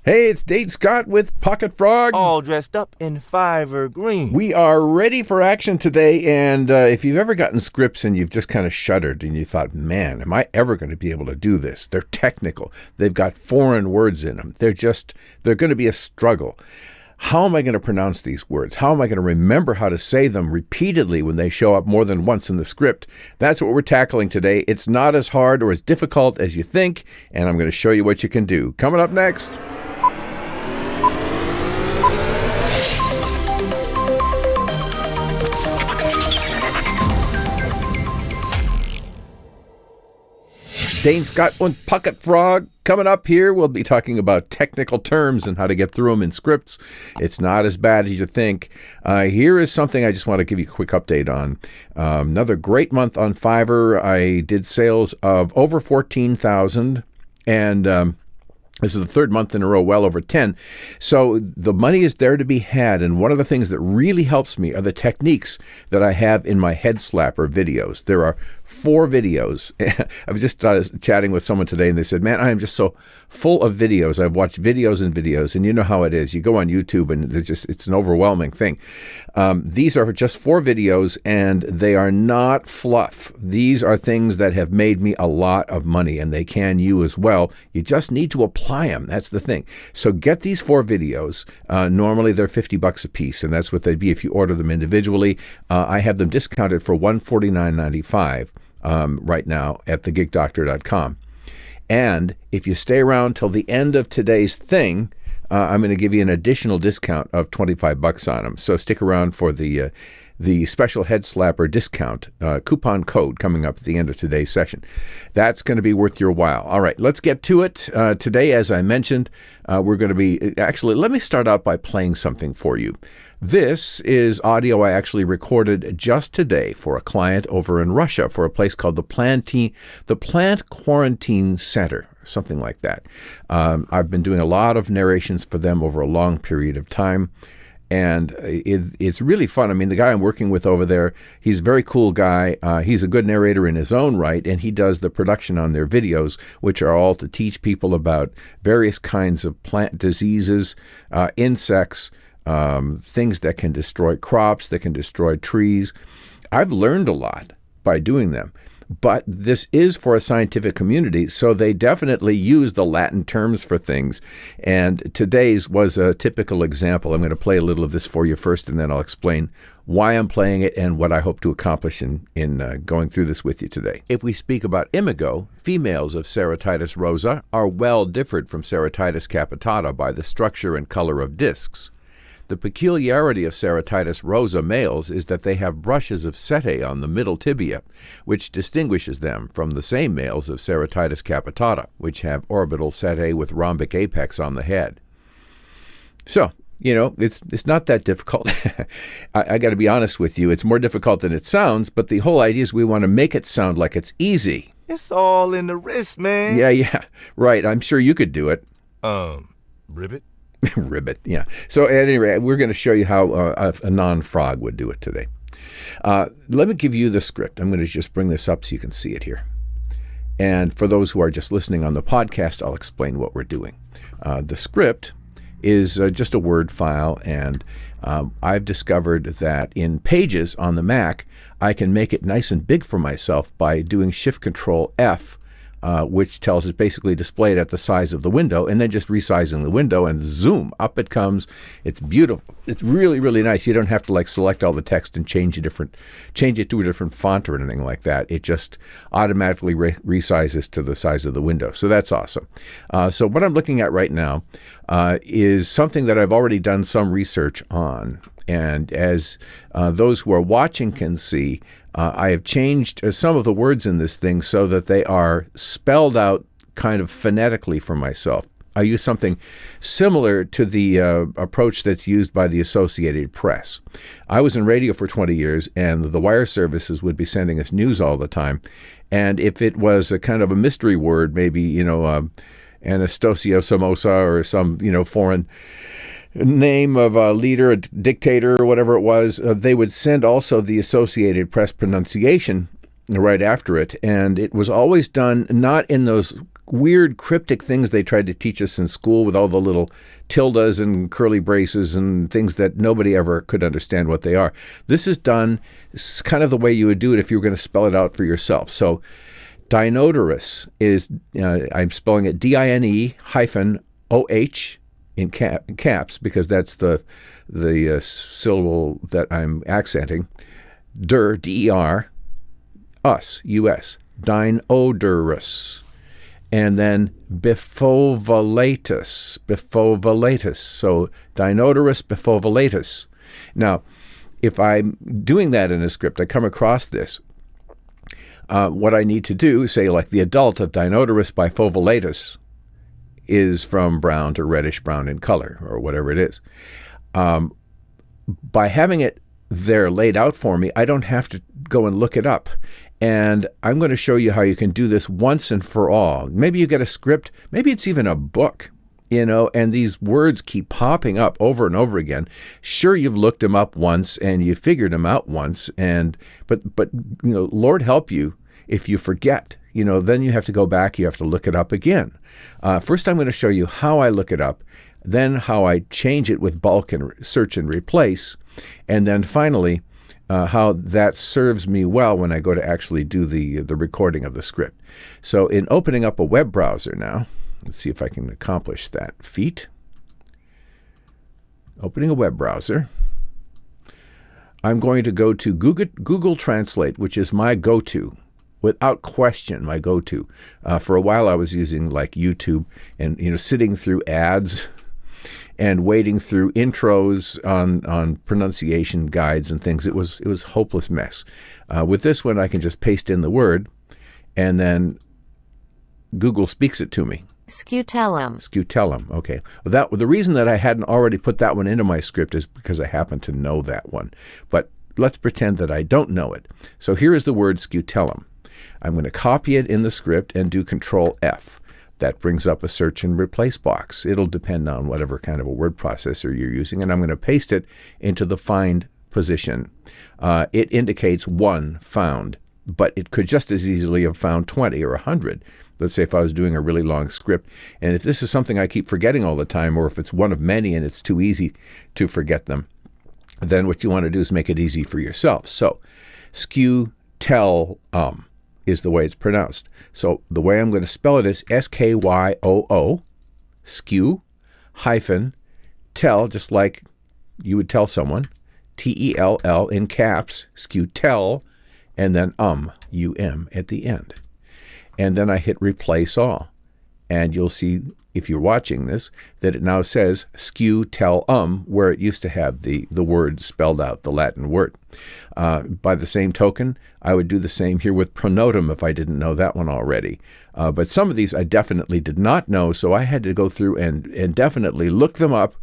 Hey, it's Dane Scott with Pocket Frog. All dressed up in Fiverr green. We are ready for action today, and if you've ever gotten scripts and you've just kind of shuddered and you thought, man, am I ever going to be able to do this? They're technical. They've got foreign words in them. They're going to be a struggle. How am I going to pronounce these words? How am I going to remember how to say them repeatedly when they show up more than once in the script? That's what we're tackling today. It's not as hard or as difficult as you think, and I'm going to show you what you can do. Coming up next. Dane Scott with Pocket Frog. Coming up here, we'll be talking about technical terms and how to get through them in scripts. It's not as bad as you think. Here is something I just want to give you a quick update on. Another great month on Fiverr. I did sales of over 14,000, and this is the third month in a row, well over 10. So the money is there to be had. And one of the things that really helps me are the techniques that I have in my head slapper videos. There are 4 videos. I was just chatting with someone today and they said, man, I am just so full of videos. I've watched videos and videos, and you know how it is. You go on YouTube and it's an overwhelming thing. These are just 4 videos, and they are not fluff. These are things that have made me a lot of money, and they can you as well. You just need to apply them. That's the thing. So get these 4 videos. Normally they're $50 a piece, and that's what they'd be if you order them individually. I have them discounted for $149.95 right now at thegigdoctor.com. And if you stay around till the end of today's thing, I'm going to give you an additional discount of $25 on them. So stick around for the special head slapper discount coupon code coming up at the end of today's session. That's going to be worth your while. All right, let's get to it. Today, as I mentioned, we're going to be... Actually, let me start out by playing something for you. This is audio I actually recorded just today for a client over in Russia for a place called the Plant Quarantine Center, something like that. I've been doing a lot of narrations for them over a long period of time. And it's really fun. I mean, the guy I'm working with over there, he's a very cool guy. He's a good narrator in his own right, and he does the production on their videos, which are all to teach people about various kinds of plant diseases, insects, things that can destroy crops, that can destroy trees. I've learned a lot by doing them. But this is for a scientific community, so they definitely use the Latin terms for things. And today's was a typical example. I'm going to play a little of this for you first, and then I'll explain why I'm playing it and what I hope to accomplish in going through this with you today. If we speak about imago, females of Ceratitis rosa are well differed from Ceratitis capitata by the structure and color of discs. The peculiarity of Ceratitis rosa males is that they have brushes of setae on the middle tibia, which distinguishes them from the same males of Ceratitis capitata, which have orbital setae with rhombic apex on the head. So, it's not that difficult. I got to be honest with you. It's more difficult than it sounds, but the whole idea is we want to make it sound like it's easy. It's all in the wrist, man. Yeah, right. I'm sure you could do it. Ribbit? Ribbit, yeah. So at any rate, we're going to show you how a non-frog would do it today. Let me give you the script. I'm going to just bring this up so you can see it here. And for those who are just listening on the podcast, I'll explain what we're doing. The script is just a Word file, and I've discovered that in Pages on the Mac, I can make it nice and big for myself by doing Shift-Control-F, which tells it basically displayed at the size of the window, and then just resizing the window, and zoom, up it comes. It's beautiful. It's really, really nice. You don't have to select all the text and change it to a different font or anything like that. It just automatically resizes to the size of the window. So that's awesome. So what I'm looking at right now is something that I've already done some research on. And as those who are watching can see, I have changed some of the words in this thing so that they are spelled out kind of phonetically for myself. I use something similar to the approach that's used by the Associated Press. I was in radio for 20 years, and the wire services would be sending us news all the time. And if it was a kind of a mystery word, maybe, Anastasio Somoza or some, foreign name of a leader, a dictator, or whatever it was, they would send also the Associated Press pronunciation right after it. And it was always done not in those weird cryptic things they tried to teach us in school with all the little tildes and curly braces and things that nobody ever could understand what they are. This is done kind of the way you would do it if you were going to spell it out for yourself. So Dinoderus is, I'm spelling it DINE-OH in caps because that's the syllable that I'm accenting. D-E-R, us, U-S, Dinoderus. And then bifovellatus. So Dinoderus bifovellatus. Now, if I'm doing that in a script, I come across this. What I need to do, say like the adult of Dinoderus bifovellatus is from brown to reddish brown in color, or whatever it is. By having it there laid out for me, I don't have to go and look it up. And I'm going to show you how you can do this once and for all. Maybe you get a script, maybe it's even a book, and these words keep popping up over and over again. Sure, you've looked them up once and you figured them out once, but Lord help you if you forget. Then you have to go back, you have to look it up again. First, I'm going to show you how I look it up, then how I change it with bulk and search and replace, and then finally, how that serves me well when I go to actually do the recording of the script. So in opening up a web browser now, let's see if I can accomplish that feat. Opening a web browser, I'm going to go to Google Translate, which is my go-to. Without question, my go-to. For a while, I was using like YouTube and sitting through ads and wading through intros on pronunciation guides and things. It was a hopeless mess. With this one, I can just paste in the word, and then Google speaks it to me. Scutellum. Okay. Well, the reason that I hadn't already put that one into my script is because I happen to know that one. But let's pretend that I don't know it. So here is the word scutellum. I'm going to copy it in the script and do Control F. That brings up a search and replace box. It'll depend on whatever kind of a word processor you're using, and I'm going to paste it into the find position. It indicates 1 found, but it could just as easily have found 20 or 100. Let's say if I was doing a really long script, and if this is something I keep forgetting all the time, or if it's one of many and it's too easy to forget them, then what you want to do is make it easy for yourself. So, scutellum is the way it's pronounced. So the way I'm going to spell it is SKYOO, skew, hyphen, tell, just like you would tell someone, TELL in caps, scutell, and then UM at the end. And then I hit replace all. And you'll see, if you're watching this, that it now says scutellum, where it used to have the word spelled out, the Latin word. By the same token, I would do the same here with pronotum if I didn't know that one already. But some of these I definitely did not know, so I had to go through and definitely look them up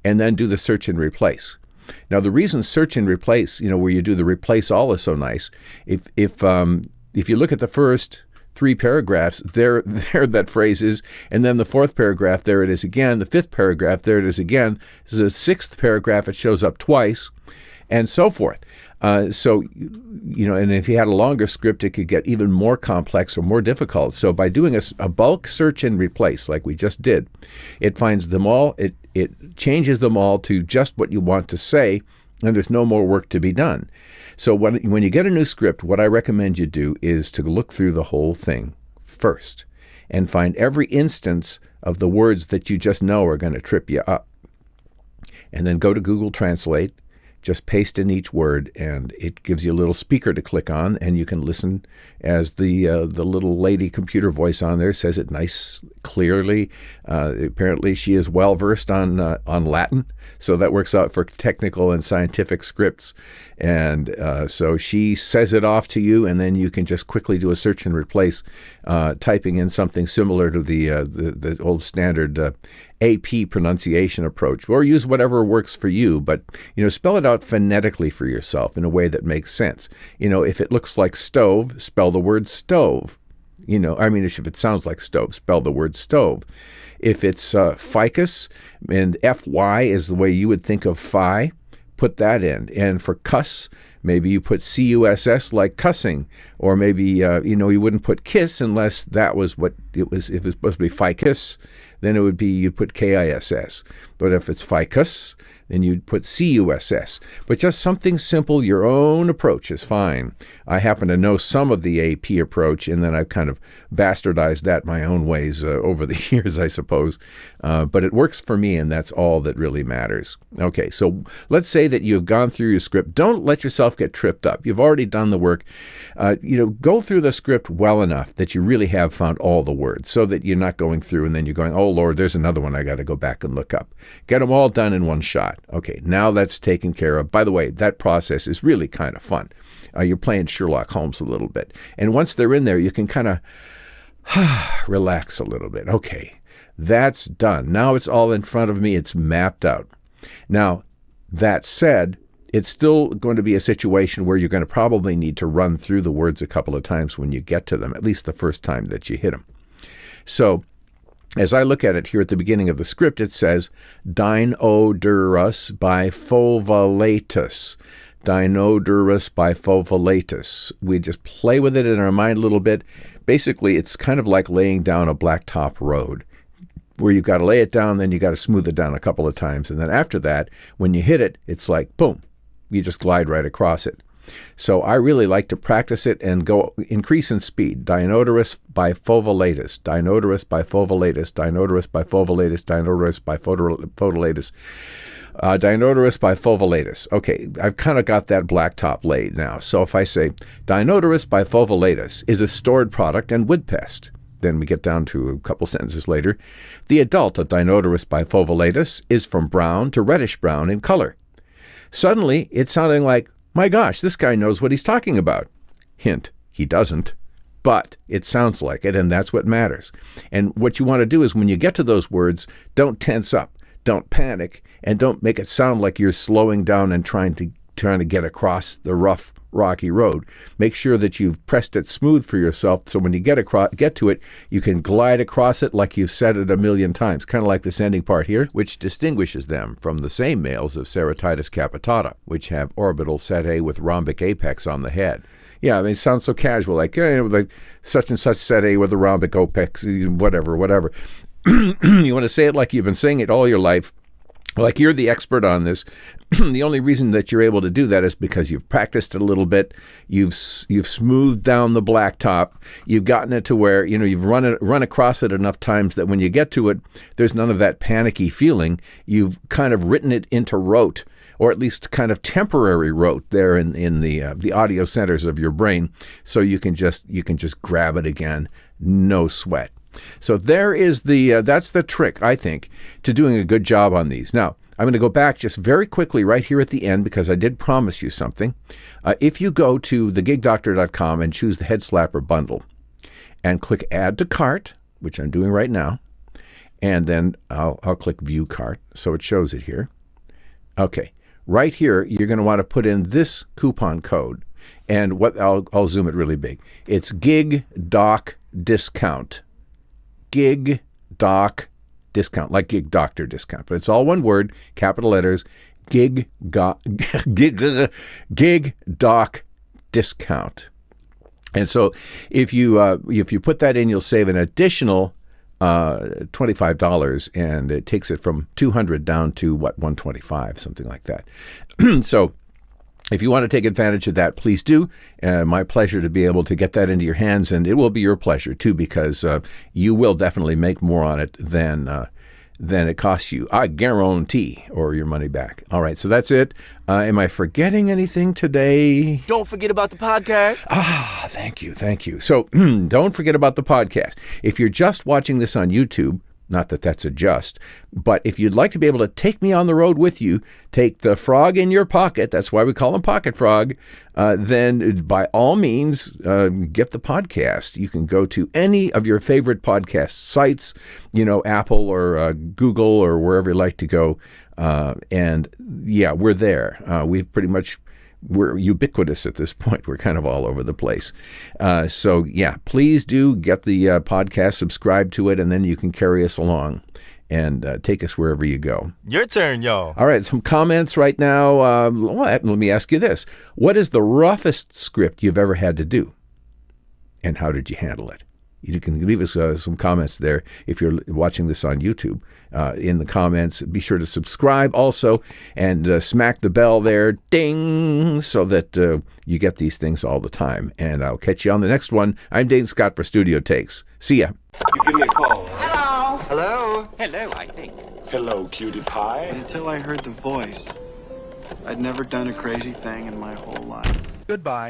and then do the search and replace. Now, the reason search and replace, where you do the replace all is so nice, if you look at the first 3 paragraphs, there that phrase is, and then the 4th paragraph, there it is again, the 5th paragraph, there it is again, the 6th paragraph, it shows up twice, and so forth. And if you had a longer script, it could get even more complex or more difficult. So by doing a bulk search and replace, like we just did, it finds them all, it changes them all to just what you want to say, and there's no more work to be done. So when you get a new script, what I recommend you do is to look through the whole thing first and find every instance of the words that you just know are going to trip you up. And then go to Google Translate, just paste in each word, and it gives you a little speaker to click on, and you can listen as the little lady computer voice on there says it nice, clearly. Apparently, she is well versed on Latin, so that works out for technical and scientific scripts. And so she says it off to you, and then you can just quickly do a search and replace, typing in something similar to the old standard AP pronunciation approach, or use whatever works for you, but spell it out phonetically for yourself in a way that makes sense. If it looks like stove, spell the word stove. If it sounds like stove, spell the word stove. If it's ficus and FY is the way you would think of phi, put that in. And for cuss, maybe you put CUSS like cussing, or maybe, you wouldn't put kiss unless that was what it was. If it's supposed to be ficus, then it would be, you'd put KISS. But if it's ficus, then you'd put CUSS. But just something simple, your own approach is fine. I happen to know some of the AP approach, and then I've kind of bastardized that my own ways over the years, I suppose. But it works for me, and that's all that really matters. Okay, so let's say that you've gone through your script. Don't let yourself get tripped up. You've already done the work. Go through the script well enough that you really have found all the words, so that you're not going through and then you're going, oh, Lord, there's another one I got to go back and look up. Get them all done in one shot. Okay, now that's taken care of. By the way, that process is really kind of fun. You're playing Sherlock Holmes a little bit. And once they're in there, you can kind of relax a little bit. Okay, that's done. Now it's all in front of me. It's mapped out. Now, that said, it's still going to be a situation where you're going to probably need to run through the words a couple of times when you get to them, at least the first time that you hit them. So, as I look at it here at the beginning of the script, it says, Dinodurus bifovolatus. Dinodurus bifovolatus. We just play with it in our mind a little bit. Basically, it's kind of like laying down a blacktop road, where you've got to lay it down, then you got to smooth it down a couple of times. And then after that, when you hit it, it's like, boom, you just glide right across it. So I really like to practice it and go increase in speed. Dinodurus bifovolatus, Dinodurus bifovolatus, Dinodurus bifovolatus, Dinodurus bifovolatus, Dinodurus bifovolatus. Okay, I've kind of got that blacktop laid now. So if I say Dinodurus bifovolatus is a stored product and wood pest, then we get down to a couple sentences later. The adult of Dinodurus bifovolatus is from brown to reddish brown in color. Suddenly, it's sounding like, my gosh, this guy knows what he's talking about. Hint, he doesn't, but it sounds like it, and that's what matters. And what you want to do is when you get to those words, don't tense up, don't panic, and don't make it sound like you're slowing down and trying to get across the rough, rocky road. Make sure that you've pressed it smooth for yourself, so when you get to it, you can glide across it like you've said it a million times, kind of like this ending part here, which distinguishes them from the same males of Ceratidus capitata, which have orbital setae with rhombic apex on the head. Yeah, I mean, it sounds so casual, like such and such setae with a rhombic apex, whatever. You want to say it like you've been saying it all your life, like you're the expert on this. The only reason that you're able to do that is because you've practiced it a little bit. You've smoothed down the blacktop. You've gotten it to where, you've run across it enough times that when you get to it, there's none of that panicky feeling. You've kind of written it into rote, or at least kind of temporary rote there in the audio centers of your brain, so you can just grab it again, no sweat. So there is that's the trick, I think, to doing a good job on these. Now, I'm going to go back just very quickly right here at the end, because I did promise you something. If you go to thegigdoctor.com and choose the Head Slapper bundle and click Add to Cart, which I'm doing right now, and then I'll click View Cart, so it shows it here. Okay, right here, you're going to want to put in this coupon code, and I'll zoom it really big. It's GigDoc Discount. GigDoc Discount, like Gig Doctor Discount, but it's all one word, capital letters, GigDoc Discount. And so if you put that in, you'll save an additional $25, and it takes it from $200 down to $125, something like that. So if you want to take advantage of that, please do. My pleasure to be able to get that into your hands, and it will be your pleasure too, because you will definitely make more on it than it costs you. I guarantee, or your money back. All right, so that's it. Am I forgetting anything today? Don't forget about the podcast. Thank you. So don't forget about the podcast. If you're just watching this on YouTube, not that that's a just, but if you'd like to be able to take me on the road with you, take the frog in your pocket, that's why we call him Pocket Frog, then by all means, get the podcast. You can go to any of your favorite podcast sites, Apple or Google or wherever you like to go. And yeah, we're there. We're ubiquitous at this point. We're kind of all over the place. So yeah, please do get the podcast, subscribe to it, and then you can carry us along. and take us wherever you go. Your turn, y'all. All right, some comments right now. Let me ask you this. What is the roughest script you've ever had to do? And how did you handle it? You can leave us some comments there if you're watching this on YouTube. In the comments, be sure to subscribe also and smack the bell there, ding, so that you get these things all the time. And I'll catch you on the next one. I'm Dane Scott for Studio Takes. See ya. You give me a call. Hello. Hello. Hello, I think. Hello, cutie pie. Until I heard the voice, I'd never done a crazy thing in my whole life. Goodbye.